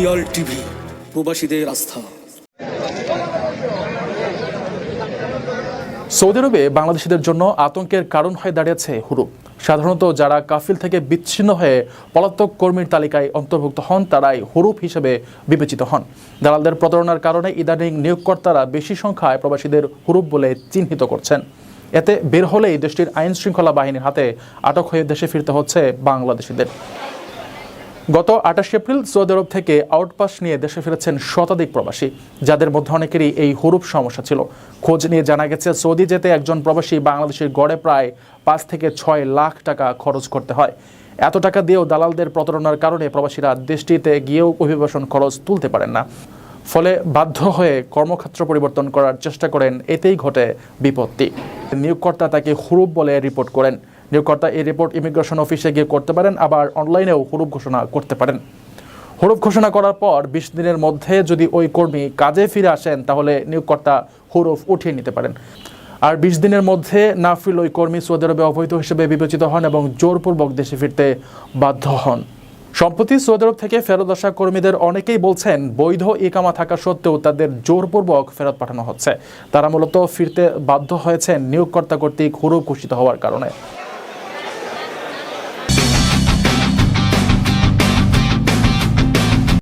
রুমিয়াল TV, প্রবাসীদের আস্থা। Saudi আরবে বাংলাদেশিদের জন্য আতঙ্কের কারণ হয়ে দাঁড়িয়েছে হুরুপ। সাধারণত যারা কাফিল থেকে বিচ্ছিন্ন হয়ে পলাতক কর্মীর তালিকায় অন্তর্ভুক্ত হন তারাই হুরুপ হিসেবে বিবেচিত হন। দালালদের প্রতারণার কারণে ইদানিং নিয়োগকর্তারা বেশি সংখ্যায় প্রবাসীদের হুরুপ বলে চিহ্নিত করছেন। এতে বের হলেই দেশটির আইন শৃঙ্খলা বাহিনীর হাতে আটক হয়ে দেশে ফিরতে হচ্ছে বাংলাদেশিদের। গত 28 এপ্রিল সৌদি আরব থেকে আউটপাস নিয়ে দেশে ফিরেছেন শতাধিক প্রবাসী, যাদের মধ্যে অনেকেরই এই হুরুপ সমস্যা ছিল। খোঁজ নিয়ে জানা গেছে সৌদি যেতে একজন প্রবাসী বাংলাদেশের গড়ে প্রায় 5 থেকে 6 লাখ টাকা খরচ করতে হয়। এত টাকা দিয়েও দালালদের প্রতারণার কারণে প্রবাসীরা দেশটিতে গিয়েও অভিবাসন খরচ তুলতে পারেন না। ফলে বাধ্য হয়ে কর্মক্ষেত্র পরিবর্তন করার চেষ্টা করেন, এতেই ঘটে বিপত্তি। নিয়োগকর্তা তাকে হুরুপ বলে রিপোর্ট করেন। নিয়োগকর্তা এই রিপোর্ট ইমিগ্রেশন অফিসে গিয়ে করতে পারেন, আবার অনলাইনেও হুরুপ ঘোষণা করতে পারেন। হুরুপ ঘোষণা করার পর 20 দিনের মধ্যে যদি ওই কর্মী কাজে ফিরে আসেন তাহলে নিয়োগকর্তা হুরুপ উঠিয়ে নিতে পারেন। আর 20 দিনের মধ্যে না ফিরলে ওই কর্মী সৌদি আরবে অবৈধ হিসেবে বিবেচিত হন এবং জোরপূর্বক দেশে ফিরতে বাধ্য হন। সম্প্রতি সৌদি আরব থেকে ফেরত আসা কর্মীদের অনেকেই বলছেন বৈধ ইকামা থাকা সত্ত্বেও তাদের জোরপূর্বক ফেরত পাঠানো হচ্ছে। তারা মূলত ফিরতে বাধ্য হয়েছেন নিয়োগকর্তা কর্তৃক হুরুপ ঘোষিত হওয়ার কারণে।